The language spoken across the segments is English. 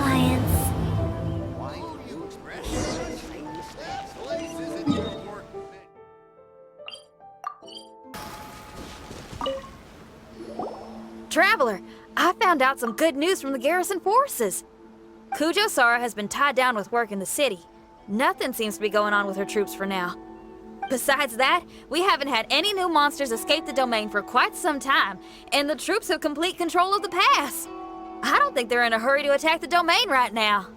science. Traveler, I found out some good news from the garrison forces. Kujo-Sara has been tied down with work in the city. Nothing seems to be going on with her troops for now. Besides that, we haven't had any new monsters escape the domain for quite some time, and the troops have complete control of the pass. I don't think they're in a hurry to attack the domain right now.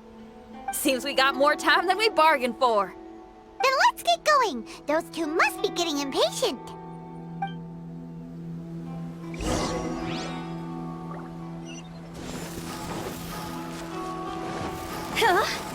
Seems we got more time than we bargained for. Then let's get going. Those two must be getting impatient. Huh?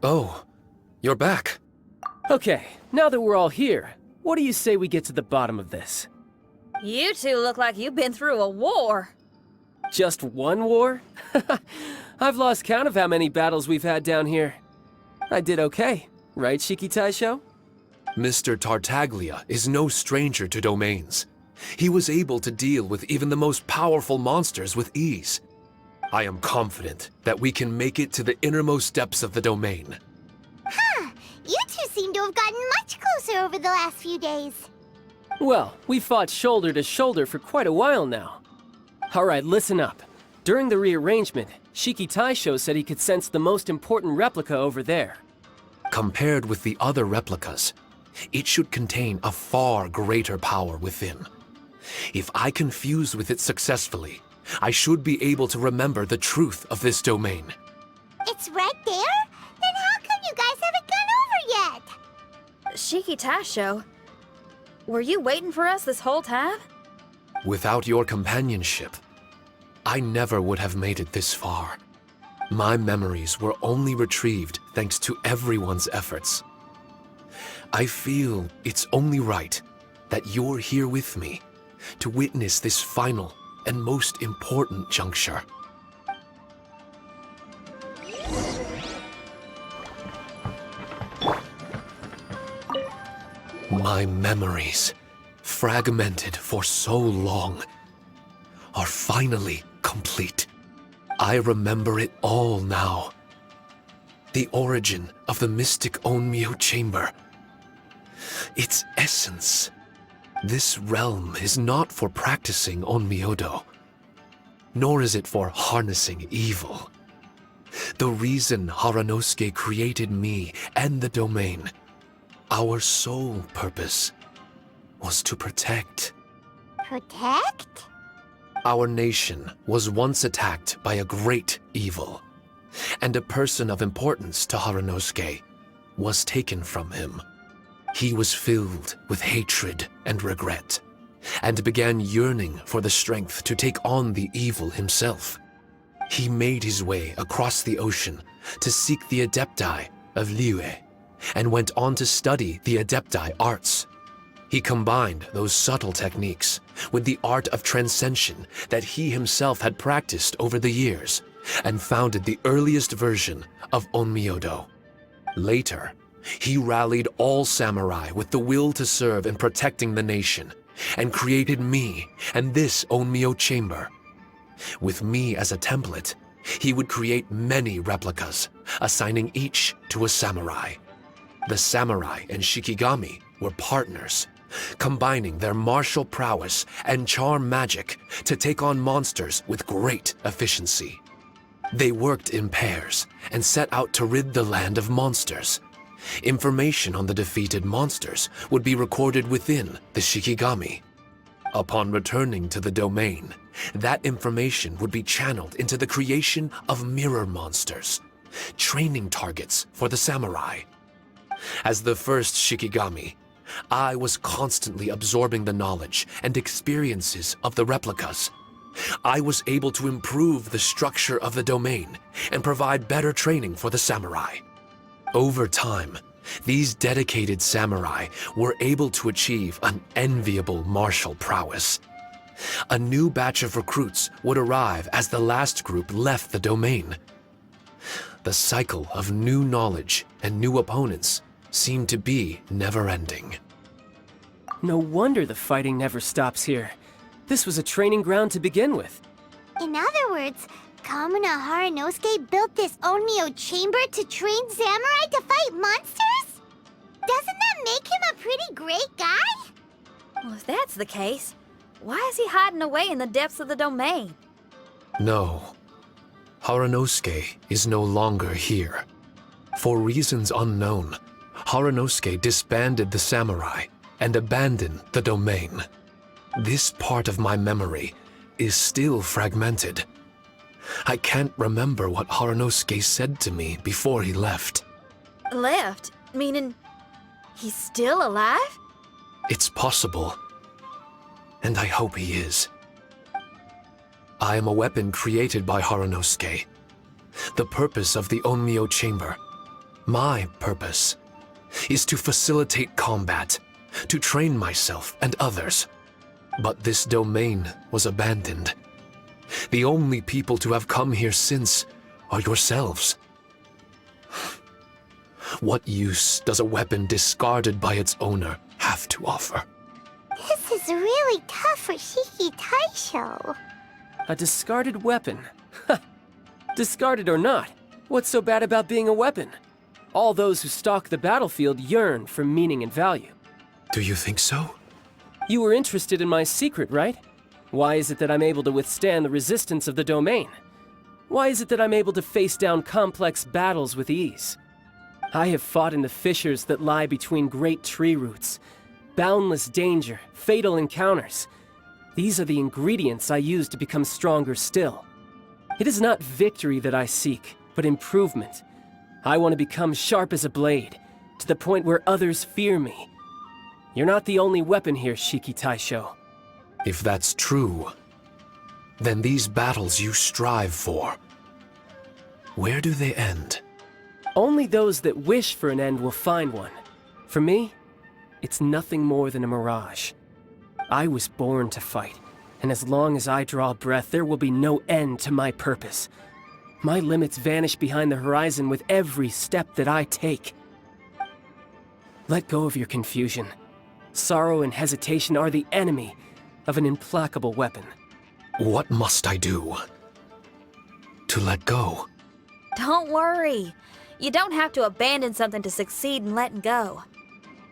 Oh, you're back. Okay, now that we're all here, what do you say we get to the bottom of this? You two look like you've been through a war. Just one war? I've lost count of how many battles we've had down here. I did okay, right, Shiki Taisho? Mr. Tartaglia is no stranger to domains. He was able to deal with even the most powerful monsters with ease. I am confident that we can make it to the innermost depths of the domain. Huh. You two seem to have gotten much closer over the last few days. Well, we fought shoulder to shoulder for quite a while now. Alright, listen up. During the rearrangement, Shiki Taisho said he could sense the most important replica over there. Compared with the other replicas, it should contain a far greater power within. If I can fuse with it successfully, I should be able to remember the truth of this domain. It's right there? Then how come you guys haven't gone over yet? Shiki Taisho, were you waiting for us this whole time? Without your companionship, I never would have made it this far. My memories were only retrieved thanks to everyone's efforts. I feel it's only right that you're here with me to witness this final and most important juncture. My memories, fragmented for so long, are finally complete. I remember it all now. The origin of the mystic Onmyo chamber. Its essence. This realm is not for practicing Onmyodo, nor is it for harnessing evil. The reason Haranosuke created me and the domain, our sole purpose, was to protect. Protect? Our nation was once attacked by a great evil, and a person of importance to Haranosuke was taken from him. He was filled with hatred and regret, and began yearning for the strength to take on the evil himself. He made his way across the ocean to seek the Adepti of Liyue, and went on to study the Adepti arts. He combined those subtle techniques with the art of transcension that he himself had practiced over the years and founded the earliest version of Onmyodo. Later, he rallied all samurai with the will to serve in protecting the nation, and created me and this Onmyo chamber. With me as a template, he would create many replicas, assigning each to a samurai. The samurai and Shikigami were partners, combining their martial prowess and charm magic to take on monsters with great efficiency. They worked in pairs and set out to rid the land of monsters. Information on the defeated monsters would be recorded within the Shikigami. Upon returning to the domain, that information would be channeled into the creation of mirror monsters, training targets for the samurai. As the first Shikigami, I was constantly absorbing the knowledge and experiences of the replicas. I was able to improve the structure of the domain and provide better training for the samurai. Over time, these dedicated samurai were able to achieve an enviable martial prowess. A new batch of recruits would arrive as the last group left the domain. The cycle of new knowledge and new opponents seemed to be never-ending. No wonder the fighting never stops here. This was a training ground to begin with. In other words, Kamuna Haranosuke built this Onmyo chamber to train samurai to fight monsters? Doesn't that make him a pretty great guy? Well, if that's the case, why is he hiding away in the depths of the domain? No. Haranosuke is no longer here. For reasons unknown, Haranosuke disbanded the samurai and abandoned the domain. This part of my memory is still fragmented. I can't remember what Haranosuke said to me before he left. Left? Meaning he's still alive? It's possible. And I hope he is. I am a weapon created by Haranosuke. The purpose of the Onmyo chamber, my purpose, is to facilitate combat, to train myself and others. But this domain was abandoned. The only people to have come here since are yourselves. What use does a weapon discarded by its owner have to offer? This is really tough for Shiki Taisho. A discarded weapon. Discarded or not, what's so bad about being a weapon? All those who stalk the battlefield yearn for meaning and value. Do you think so? You were interested in my secret, right? Why is it that I'm able to withstand the resistance of the domain? Why is it that I'm able to face down complex battles with ease? I have fought in the fissures that lie between great tree roots. Boundless danger, fatal encounters. These are the ingredients I use to become stronger still. It is not victory that I seek, but improvement. I want to become sharp as a blade, to the point where others fear me. You're not the only weapon here, Shiki Taisho. If that's true, then these battles you strive for, where do they end? Only those that wish for an end will find one. For me, it's nothing more than a mirage. I was born to fight, and as long as I draw breath, there will be no end to my purpose. My limits vanish behind the horizon with every step that I take. Let go of your confusion. Sorrow and hesitation are the enemy of an implacable weapon. What must I do to let go? Don't worry. You don't have to abandon something to succeed in letting go.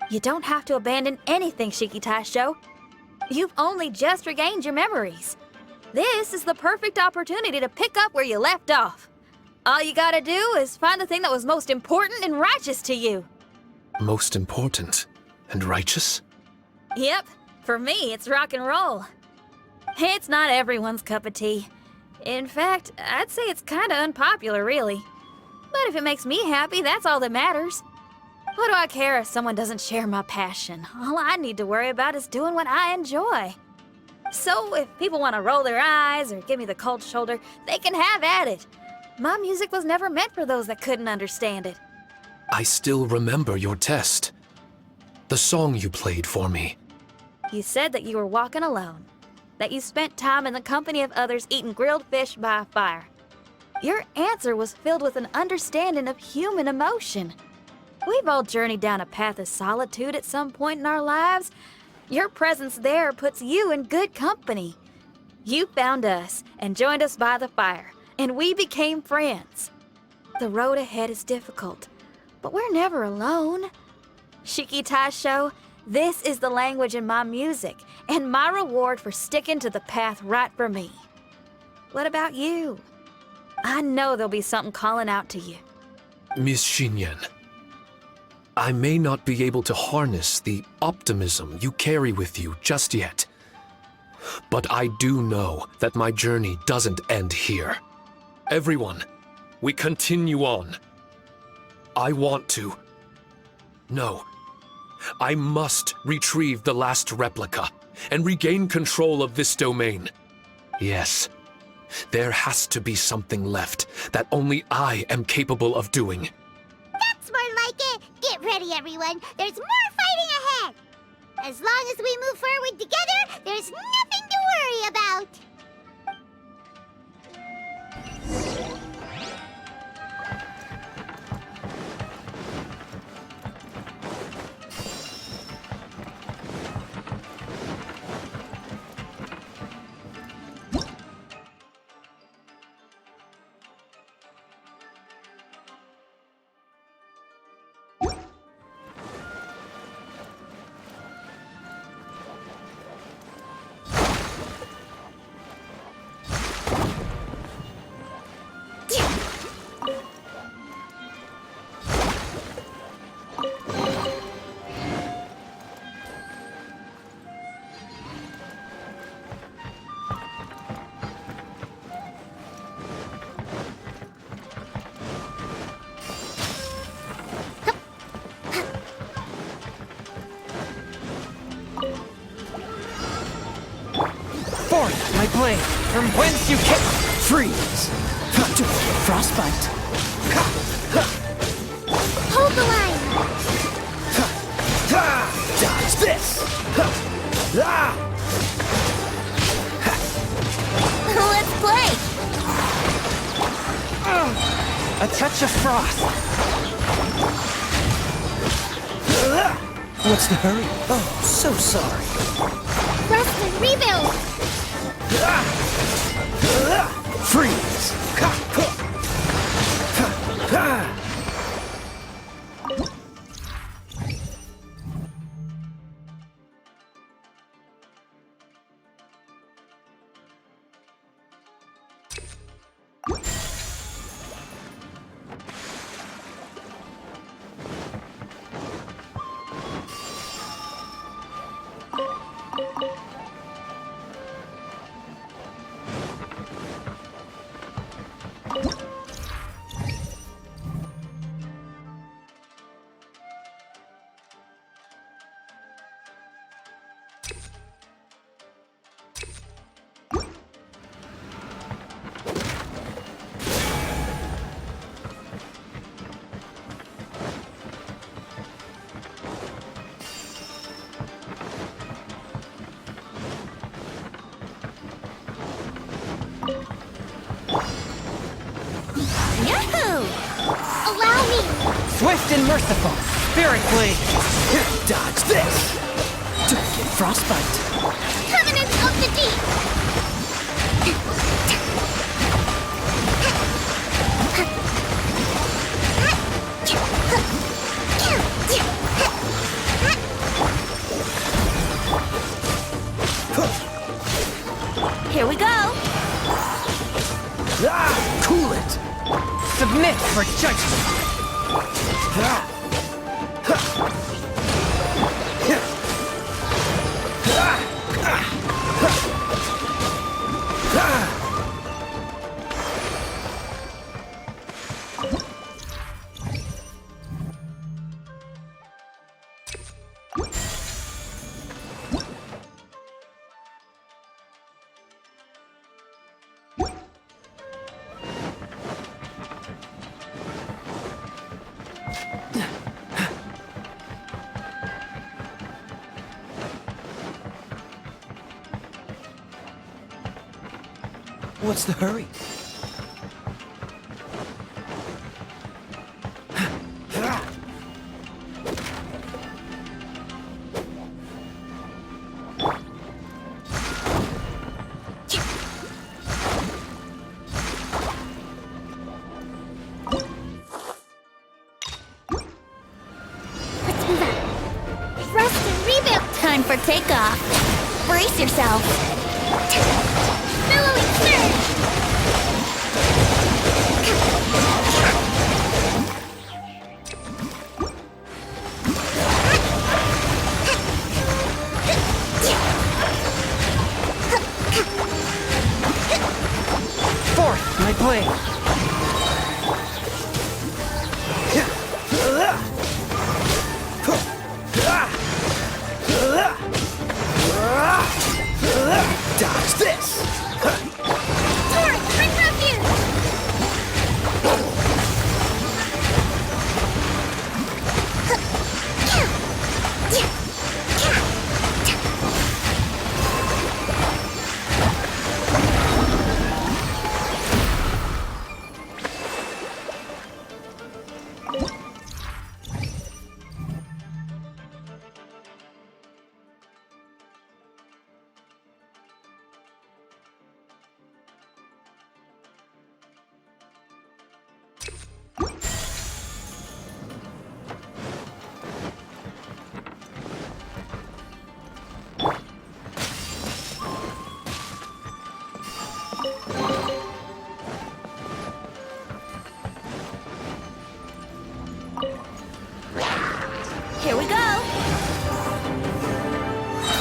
You don't have to abandon anything, Shiki Taisho. You've only just regained your memories. This is the perfect opportunity to pick up where you left off. All you gotta do is find the thing that was most important and righteous to you. Most important and righteous? Yep, for me, it's rock and roll. It's not everyone's cup of tea. In fact, I'd say it's kinda unpopular, really. But if it makes me happy, that's all that matters. What do I care if someone doesn't share my passion? All I need to worry about is doing what I enjoy. So if people want to roll their eyes or give me the cold shoulder, they can have at it. My music was never meant for those that couldn't understand it. I still remember your test. The song you played for me. You said that you were walking alone, that you spent time in the company of others eating grilled fish by a fire. Your answer was filled with an understanding of human emotion. We've all journeyed down a path of solitude at some point in our lives. Your presence there puts you in good company. You found us and joined us by the fire, and we became friends. The road ahead is difficult, but we're never alone. Shiki Taisho, this is the language in my music, and my reward for sticking to the path right for me. What about you? I know there'll be something calling out to you. Miss Xinyan, I may not be able to harness the optimism you carry with you just yet, but I do know that my journey doesn't end here. Everyone, we continue on. I want to. No. I must retrieve the last replica and regain control of this domain. Yes, there has to be something left that only I am capable of doing. That's more like it. Get ready, everyone. There's more fighting ahead. As long as we move forward together, there's nothing to worry about. My blade, from whence you came. Freeze. Frostbite. Hold the line. Dodge this. Let's play. A touch of frost. What's the hurry? Oh, so sorry. Rest and rebuild. Freeze! Yahoo! Allow me. Swift and merciful. Spirit blade. Dodge this. Don't get frostbite. Covenant of the Deep. Here we go. Cool it. Submit for judgment. What's the hurry? for takeoff. Brace yourself. Billowing surge! Fourth, my blade. Dodge this! Torrent, bring refuge! Here we go!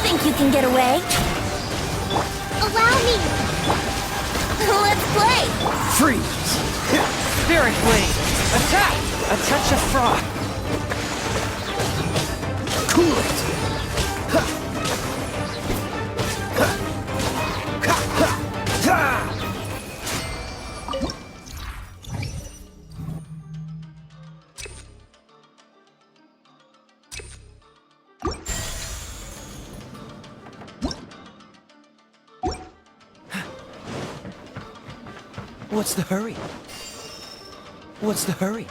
Think you can get away? Allow me! Let's play! Freeze! Spirit blade! Attack! A touch of froth! Cool it! What's the hurry? What's the hurry?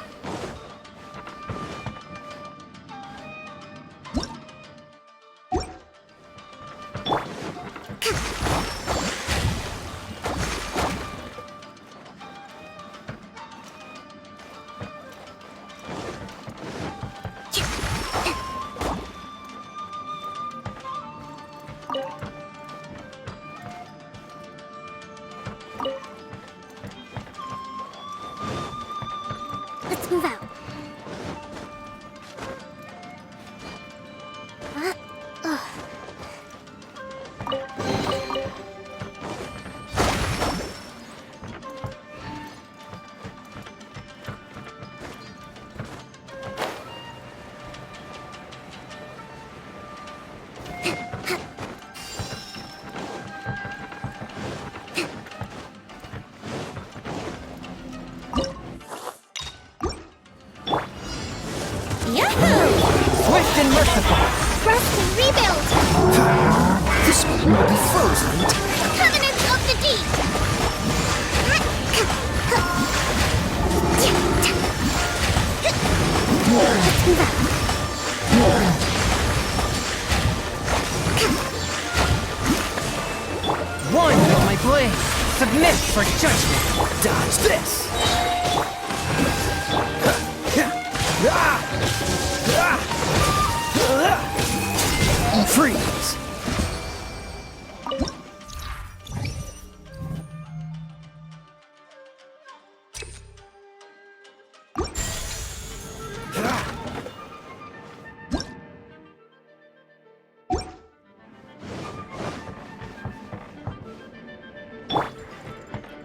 Let's move out. Yahoo! Swift and merciful! Rest and rebuild! This one will be frozen. Covenant of the Deep! Let's move out. One with my blade! Submit for judgment! Dodge this! Freeze!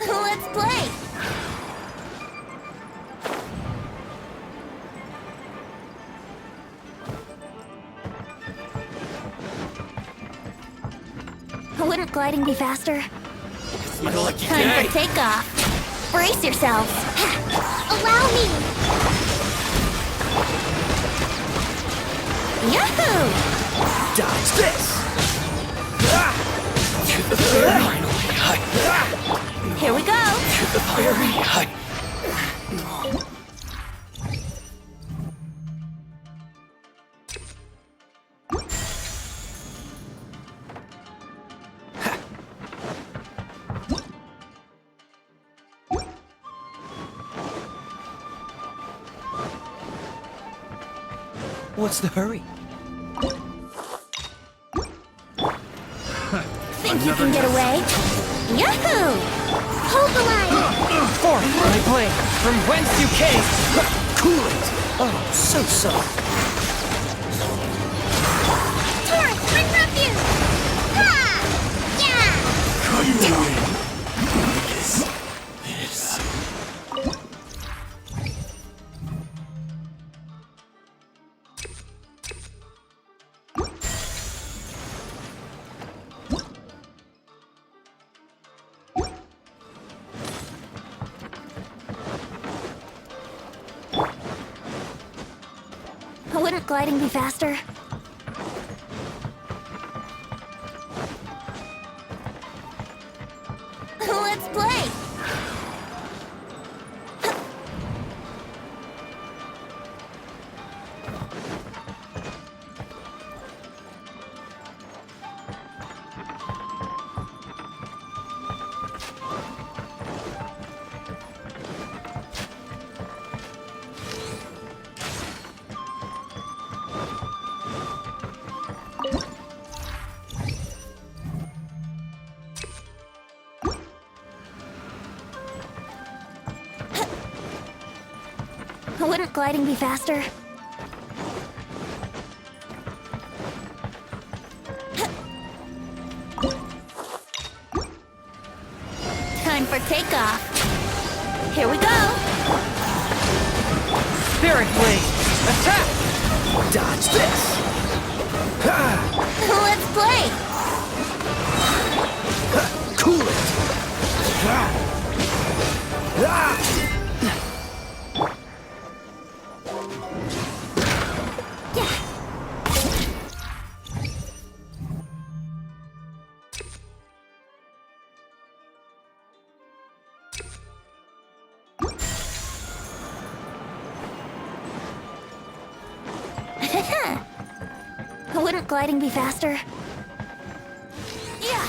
Let's play! Wouldn't gliding be faster? Time for takeoff. Brace yourselves. Allow me. Yahoo! Dodge this! To the fairy. Here we go. To the fairy. What's the hurry? Think you can get away? Yahoo! Hold the line! Forth, my blade, from whence you came! Cool it! Oh, so soft. Taurus, bring refuge! Ha! Yeah! Wouldn't gliding be faster? Let's play! Wouldn't gliding be faster? Time for takeoff. Here we go! Spirit blade, attack! Dodge this! Let's play! Cool it! Wouldn't gliding be faster? Yeah!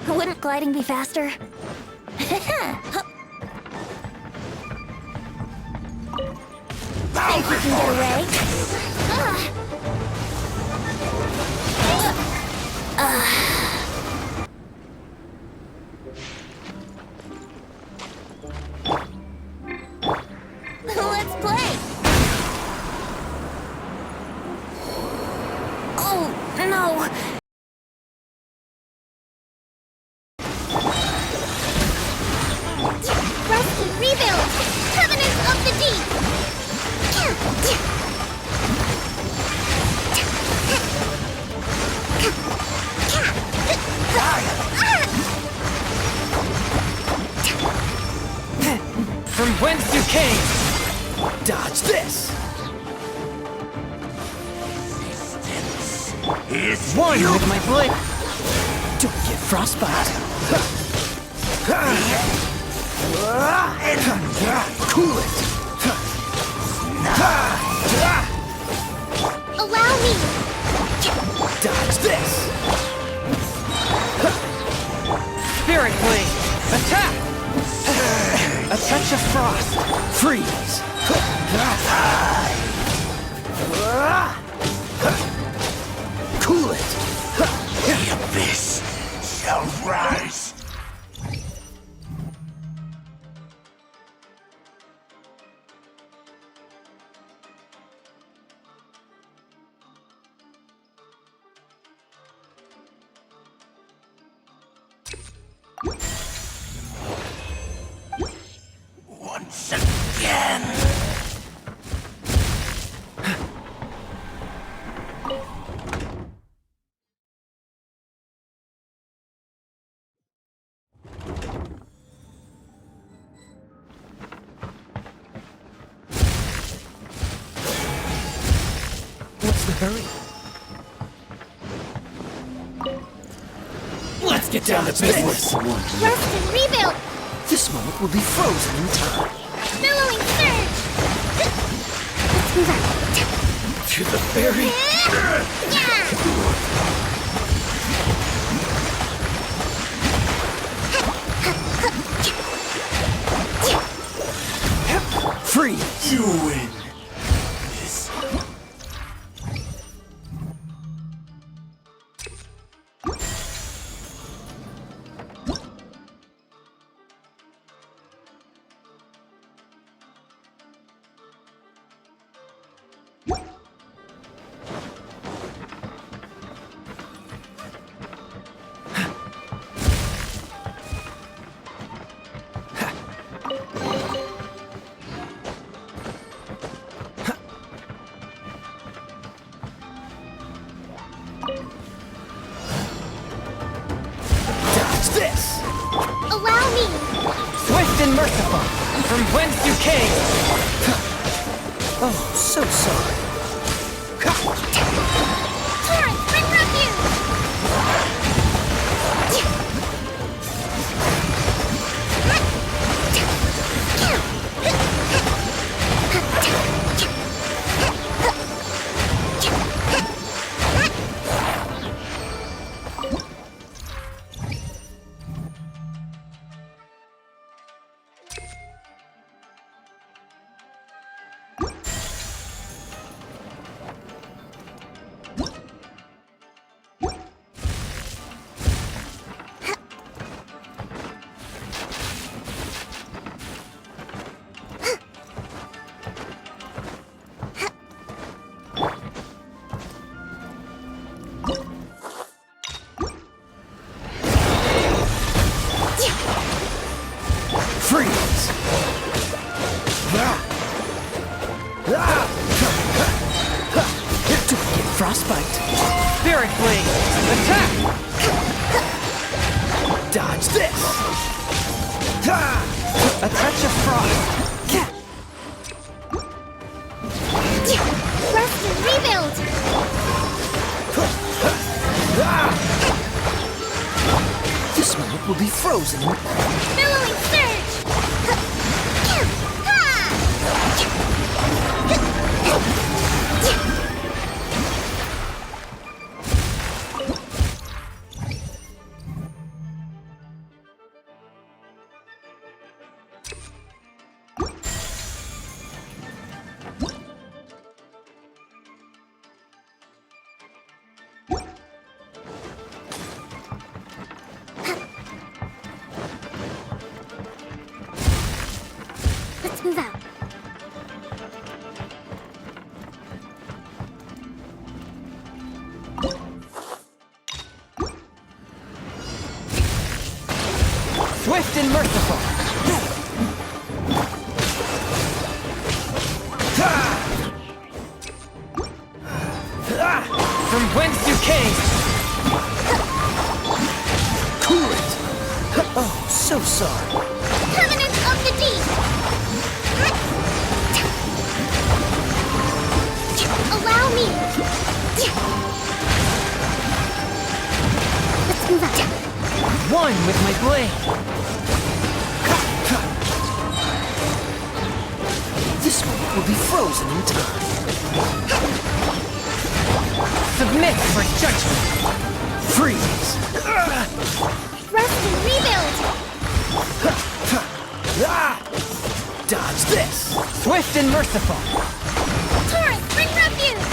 Wouldn't gliding be faster? Think you can get away? Let's play! Oh, no! Rest and rebuild! Covenant of the Deep! From whence you came! Dodge this! One with my blade! Don't get frostbite! Cool it! Allow me! Dodge this! Spirit blade, attack! A touch of frost! Freeze! Cool it! The abyss shall rise. Once again. What's the hurry? Let's get down to business! Rest and rebuild! This moment will be frozen in time. Billowing surge! Let's move out. To the fairy. Freeze. You win. This. Dodge this. Allow me! Swift and merciful, from whence you came. Oh, so sorry. Torrent, bring refuge! Freeze. To get frostbite. Spirit Blade, attack! Dodge this. A touch of frost. Rest and rebuild! This moment will be frozen. Billowing surge! Let's move out. Swift and merciful. From whence you came. Cool it. Oh, so sorry. Permanence of the deep! Allow me! Let's move out. One with my blade. This moment will be frozen in time. Submit for judgment. Freeze. Rest and rebuild! Dodge this. Swift and merciful. Torrent, bring refuge!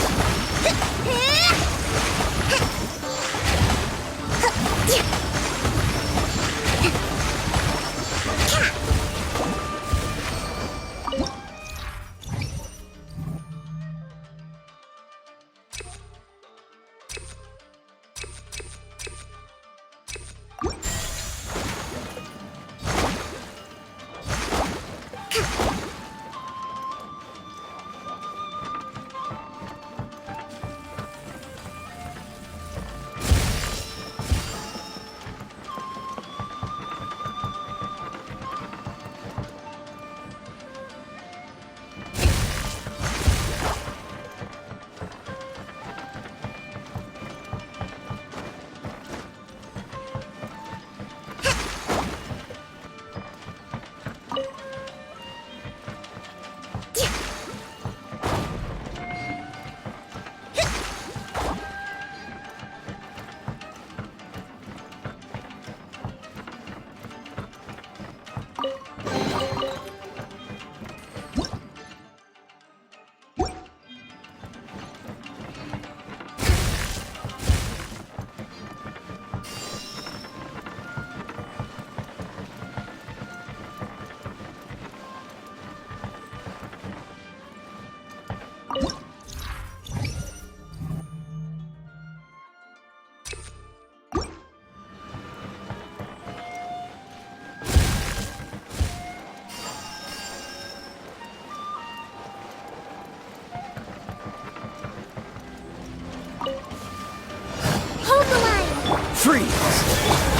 Hold the line! Freeze!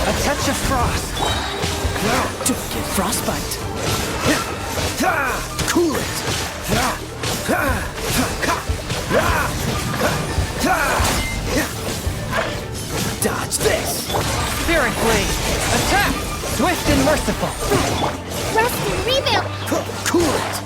A touch of frost! Don't get frostbite! Cool it! Dodge this! Spirit Blade! Attack! Swift and merciful! Rest and rebuild! Cool it!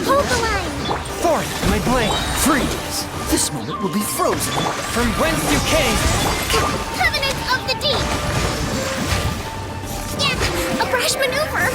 Hold the line! Forth, my blade! Freeze! This moment will be frozen! From whence you came! Covenant of the Deep! Yeah, a brash maneuver!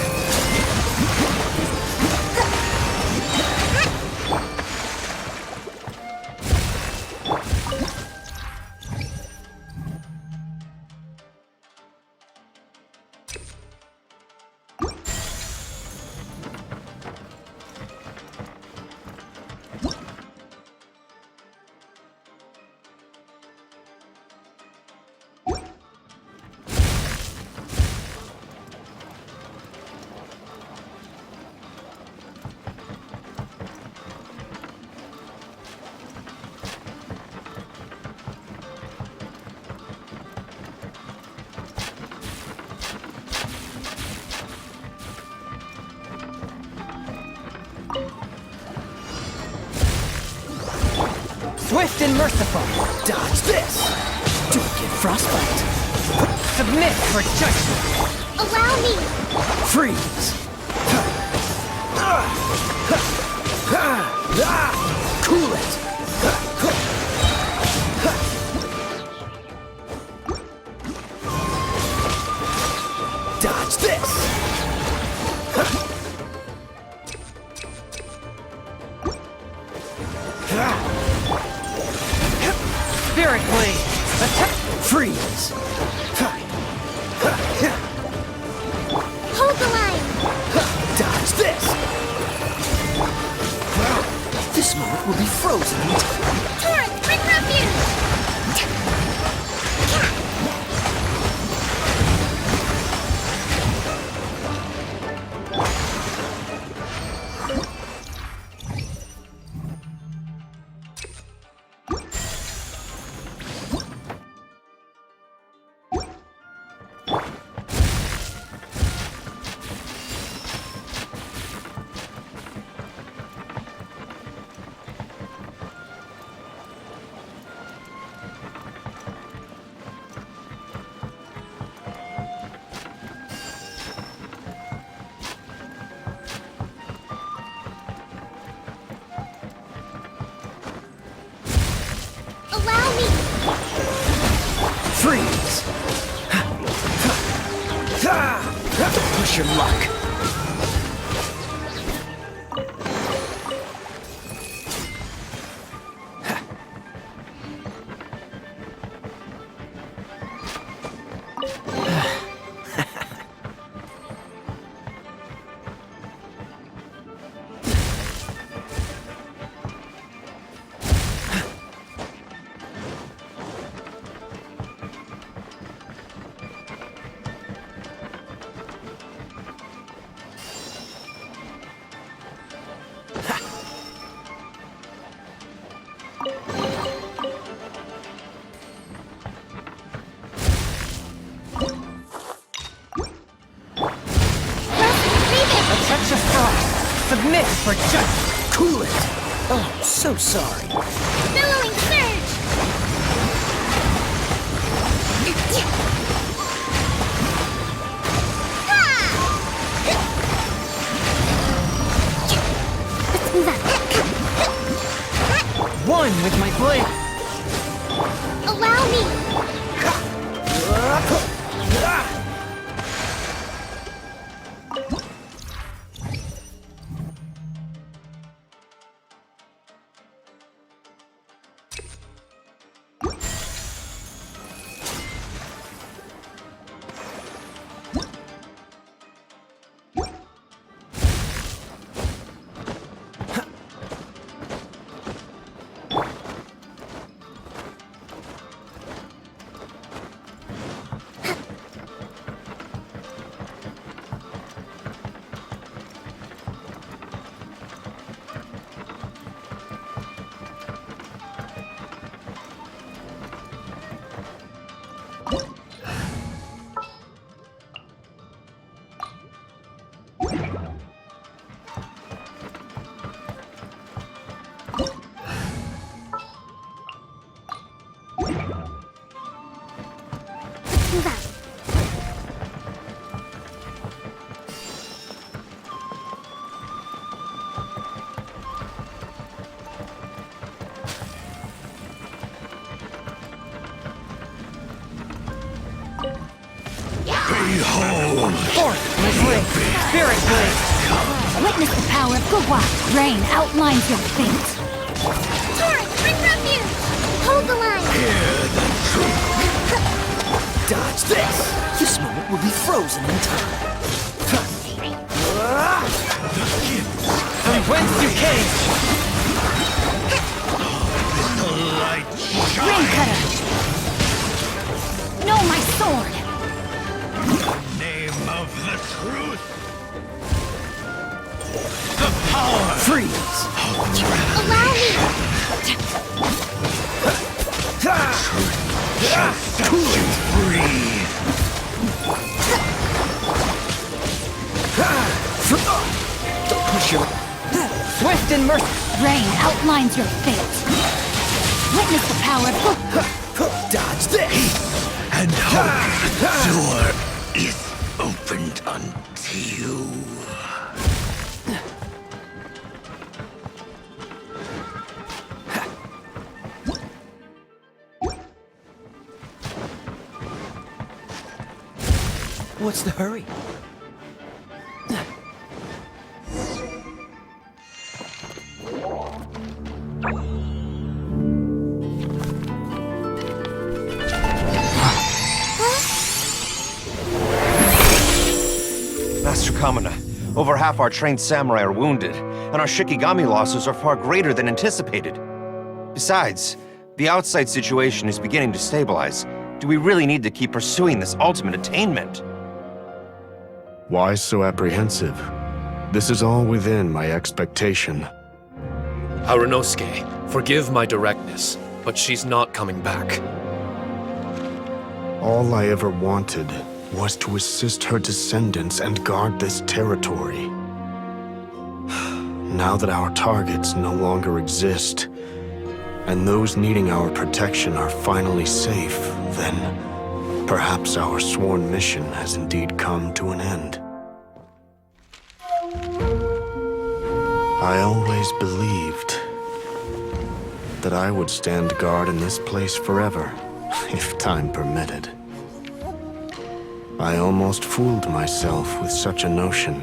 Swift and merciful! Dodge this! Don't get frostbite! Submit for judgment! Allow me! Freeze! Cool it! Dodge this! Spirit Blade! Attack! Freeze! Hold the line! Dodge this! This moment will be frozen in time. Torrent, bring refuge! Allow me! Freeze! Push your luck. for just... Cool it! Oh, so sorry. Billowing surge! One with my blade. Allow me! Force, my blade. Spirit blade. Witness the power of Gugwa. Rain outlines your fate. Torrent, bring refuge! Hold the line! Dodge this! This moment will be frozen in time. From whence you came. Rain cutter. Know my sword. Name of the truth. The power. Freeze! Allow me! Cool it. Free. Don't push your... Swift and merciful. Rain outlines your fate. Witness the power of Gugwa. Dodge this! And hope the door is opened unto you. What's the hurry? Master Kamina, over half our trained samurai are wounded, and our Shikigami losses are far greater than anticipated. Besides, the outside situation is beginning to stabilize. Do we really need to keep pursuing this ultimate attainment? Why so apprehensive? This is all within my expectation. Harunosuke, forgive my directness, but she's not coming back. All I ever wanted was to assist her descendants and guard this territory. Now that our targets no longer exist, and those needing our protection are finally safe, then perhaps our sworn mission has indeed come to an end. I always believed that I would stand guard in this place forever, if time permitted. I almost fooled myself with such a notion.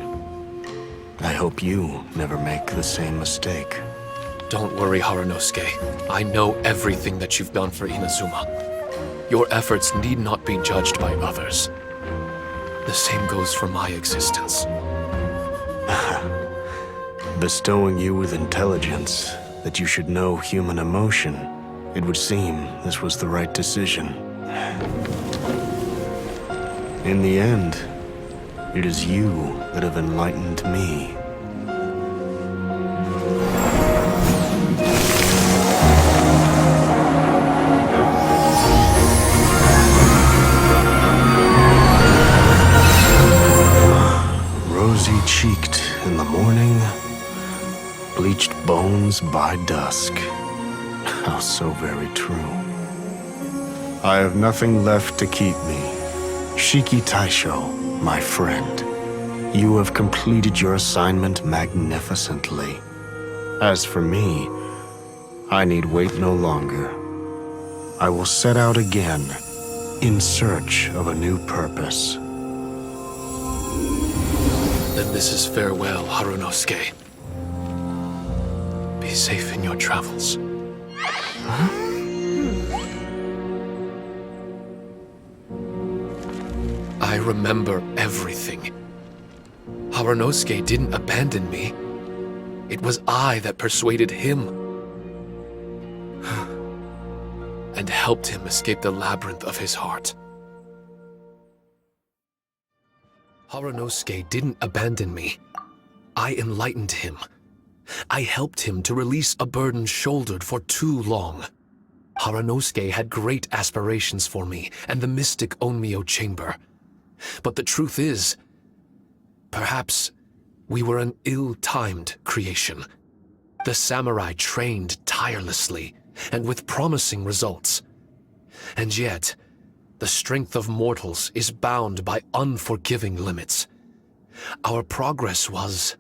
I hope you never make the same mistake. Don't worry, Harunosuke. I know everything that you've done for Inazuma. Your efforts need not be judged by others. The same goes for my existence. Bestowing you with intelligence, that you should know human emotion, it would seem this was the right decision. In the end, it is you that have enlightened me. Rosy-cheeked in the morning, Bones by dusk. How so very true. I have nothing left to keep me. Shiki Taisho, my friend. You have completed your assignment magnificently. As for me, I need wait no longer. I will set out again, in search of a new purpose. Then this is farewell, Harunosuke. Be safe in your travels. I remember everything. Harunosuke didn't abandon me. It was I that persuaded him and helped him escape the labyrinth of his heart. Harunosuke didn't abandon me. I enlightened him. I helped him to release a burden shouldered for too long. Harunosuke had great aspirations for me and the mystic Onmyo chamber. But the truth is, perhaps we were an ill-timed creation. The samurai trained tirelessly and with promising results. And yet, the strength of mortals is bound by unforgiving limits. Our progress was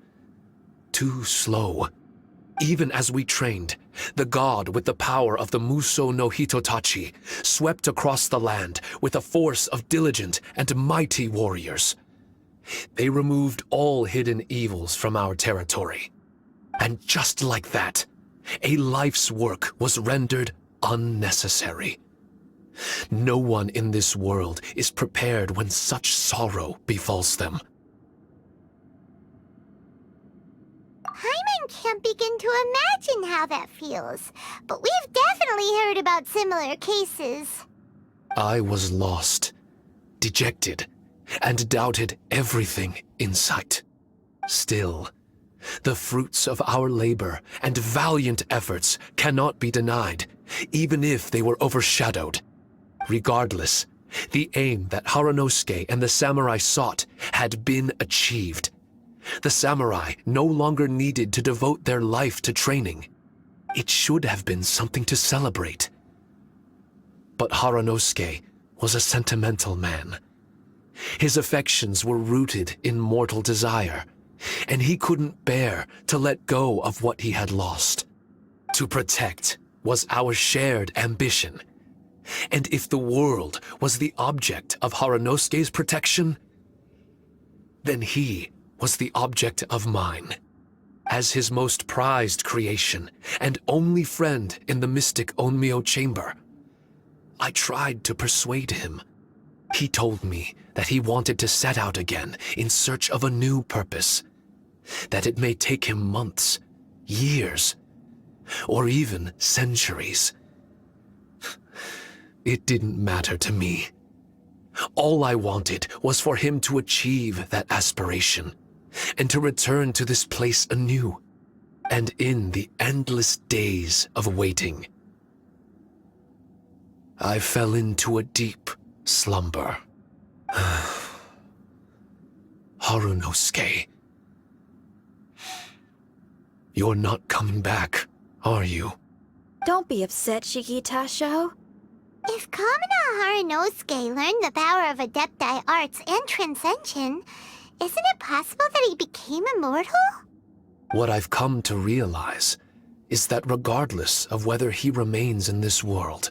too slow. Even as we trained, the god with the power of the Muso no Hitotachi swept across the land with a force of diligent and mighty warriors. They removed all hidden evils from our territory. And just like that, a life's work was rendered unnecessary. No one in this world is prepared when such sorrow befalls them. Hyman can't begin to imagine how that feels, but we've definitely heard about similar cases. I was lost, dejected, and doubted everything in sight. Still, the fruits of our labor and valiant efforts cannot be denied, even if they were overshadowed. Regardless, the aim that Harunosuke and the samurai sought had been achieved. The samurai no longer needed to devote their life to training. It should have been something to celebrate. But Harunosuke was a sentimental man. His affections were rooted in mortal desire, and he couldn't bear to let go of what he had lost. To protect was our shared ambition. And if the world was the object of Harunosuke's protection, then he was the object of mine. As his most prized creation and only friend in the mystic Onmyo chamber, I tried to persuade him. He told me that he wanted to set out again in search of a new purpose, that it may take him months, years, or even centuries. It didn't matter to me. All I wanted was for him to achieve that aspiration, and to return to this place anew, and in the endless days of waiting, I fell into a deep slumber. Harunosuke, you're not coming back, are you? Don't be upset, Shiki Taisho. If Kamina Harunosuke learned the power of Adepti arts and transcension, isn't it possible that he became immortal? What I've come to realize is that regardless of whether he remains in this world,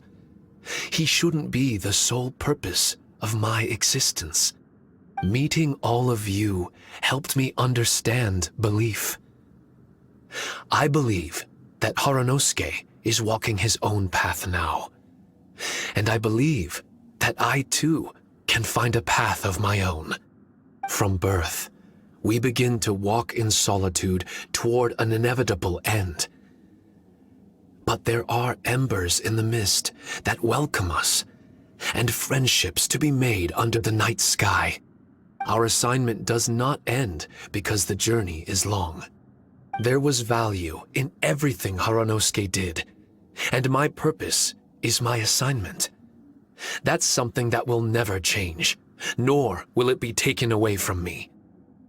he shouldn't be the sole purpose of my existence. Meeting all of you helped me understand belief. I believe that Harunosuke is walking his own path now. And I believe that I too can find a path of my own. From birth, we begin to walk in solitude toward an inevitable end. But there are embers in the mist that welcome us, and friendships to be made under the night sky. Our assignment does not end because the journey is long. There was value in everything Harunosuke did, and my purpose is my assignment. That's something that will never change, nor will it be taken away from me.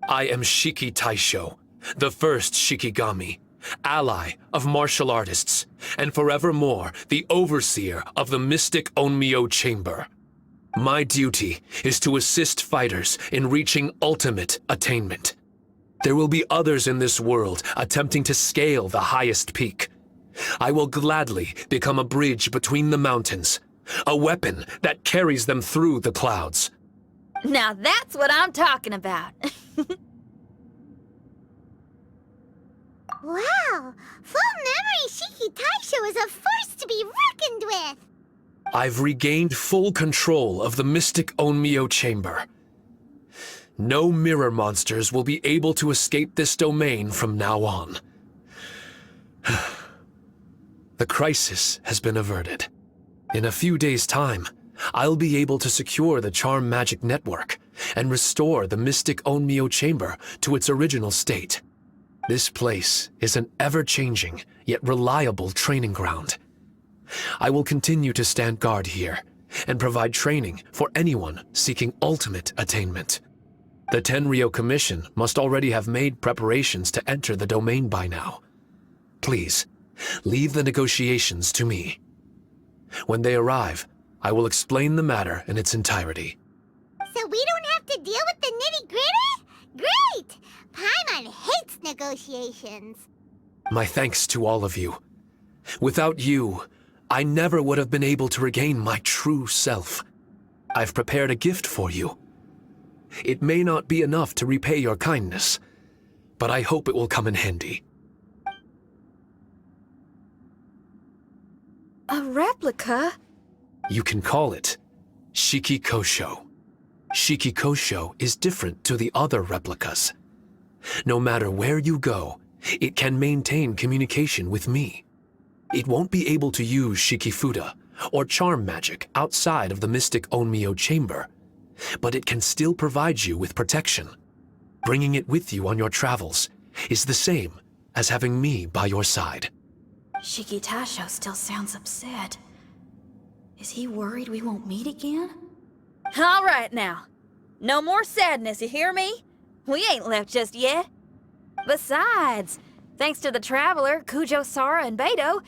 I am Shiki Taisho, the first Shikigami, ally of martial artists, and forevermore the overseer of the mystic Onmyo Chamber. My duty is to assist fighters in reaching ultimate attainment. There will be others in this world attempting to scale the highest peak. I will gladly become a bridge between the mountains, a weapon that carries them through the clouds. Now that's what I'm talking about. Wow! Full memory Shiki Taisho is a force to be reckoned with! I've regained full control of the mystic Onmyo Chamber. No mirror monsters will be able to escape this domain from now on. The crisis has been averted. In a few days' time, I'll be able to secure the charm magic network and restore the mystic Onmyo Chamber to its original state. This place is an ever-changing, yet reliable training ground. I will continue to stand guard here and provide training for anyone seeking ultimate attainment. The Tenryo Commission must already have made preparations to enter the domain by now. Please, leave the negotiations to me. When they arrive, I will explain the matter in its entirety. So we don't have to deal with the nitty-gritty? Great! Paimon hates negotiations. My thanks to all of you. Without you, I never would have been able to regain my true self. I've prepared a gift for you. It may not be enough to repay your kindness, but I hope it will come in handy. A replica? You can call it Shiki Kosho. Shiki Kosho is different to the other replicas. No matter where you go, it can maintain communication with me. It won't be able to use Shikifuda or charm magic outside of the mystic Onmyo Chamber, but it can still provide you with protection. Bringing it with you on your travels is the same as having me by your side. Shiki Taisho still sounds upset. Is he worried we won't meet again? All right now. No more sadness, you hear me? We ain't left just yet. Besides, thanks to the Traveler, Kujo, Sara, and Beto,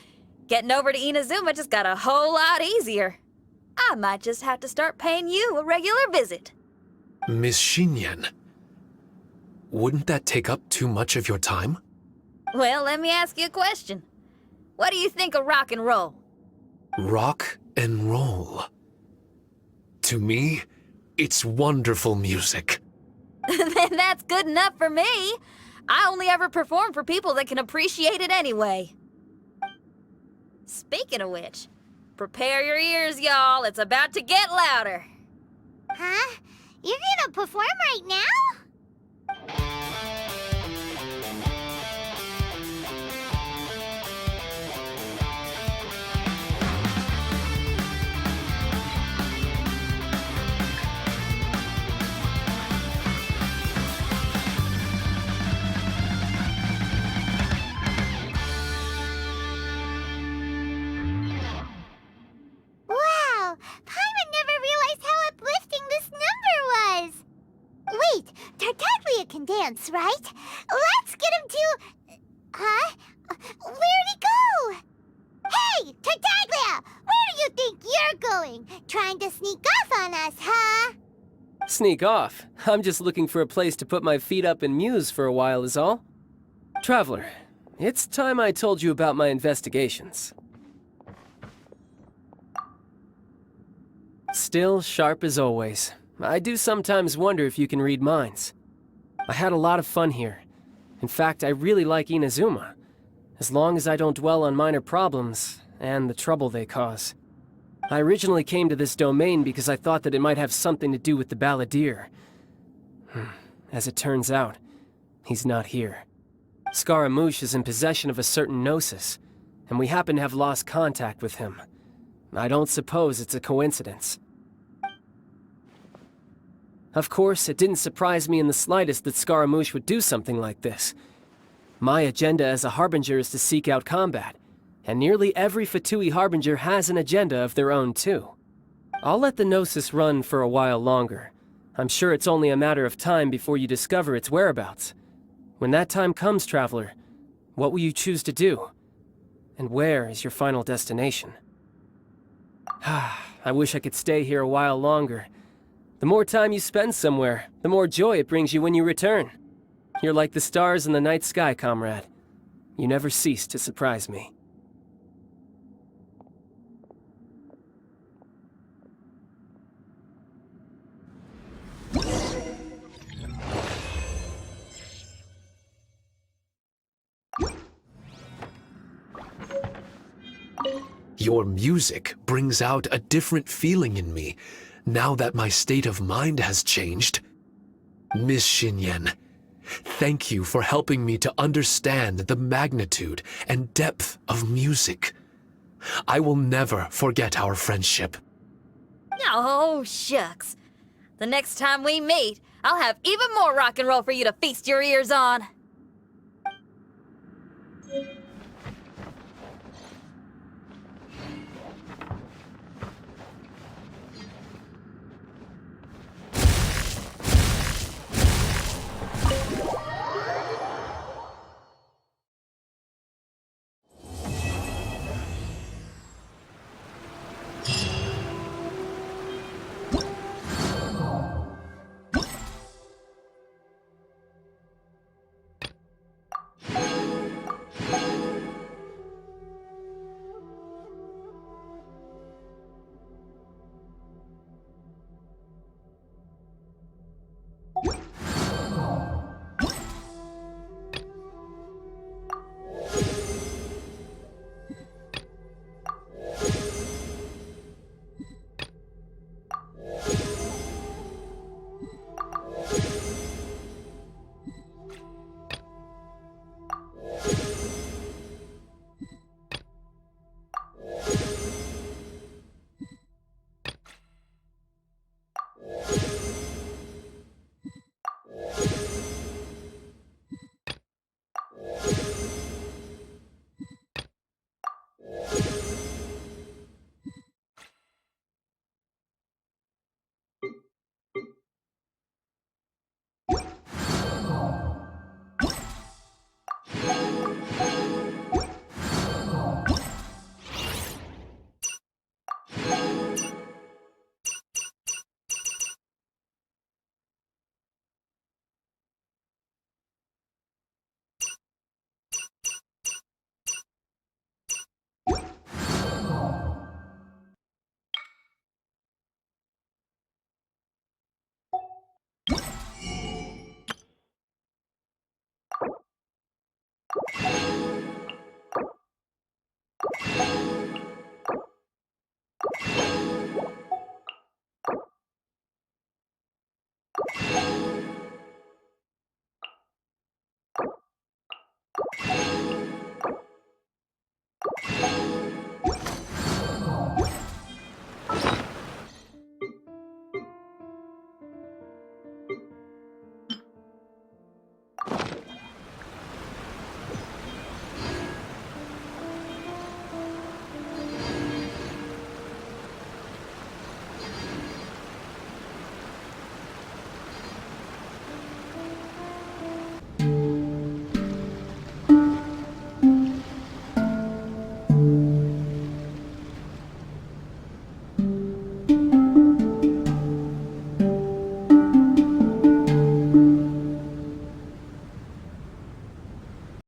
getting over to Inazuma just got a whole lot easier. I might just have to start paying you a regular visit. Miss Shinyan, wouldn't that take up too much of your time? Well, let me ask you a question. What do you think of rock and roll? Rock and roll. To me, it's wonderful music. Then that's good enough for me. I only ever perform for people that can appreciate it anyway. Speaking of which, prepare your ears, y'all. It's about to get louder. Huh? You're gonna perform right now? Wow! Paimon never realized how uplifting this number was! Wait, Tartaglia can dance, right? Let's get him to... Huh? Where'd he go? Hey, Tartaglia! Where do you think you're going? Trying to sneak off on us, huh? Sneak off? I'm just looking for a place to put my feet up and muse for a while is all. Traveler, it's time I told you about my investigations. Still sharp as always. I do sometimes wonder if you can read minds. I had a lot of fun here. In fact, I really like Inazuma, as long as I don't dwell on minor problems and the trouble they cause. I originally came to this domain because I thought that it might have something to do with the balladeer. As it turns out, he's not here. Scaramouche is in possession of a certain gnosis, and we happen to have lost contact with him. I don't suppose it's a coincidence. Of course, it didn't surprise me in the slightest that Scaramouche would do something like this. My agenda as a Harbinger is to seek out combat, and nearly every Fatui Harbinger has an agenda of their own too. I'll let the Gnosis run for a while longer. I'm sure it's only a matter of time before you discover its whereabouts. When that time comes, Traveler, What will you choose to do? And where is your final destination? I wish I could stay here a while longer. The more time you spend somewhere, the more joy it brings you when you return. You're like the stars in the night sky, comrade. You never cease to surprise me. Your music brings out a different feeling in me, now that my state of mind has changed. Miss Xinyan, thank you for helping me to understand the magnitude and depth of music. I will never forget our friendship. Oh, shucks. The next time we meet, I'll have even more rock and roll for you to feast your ears on.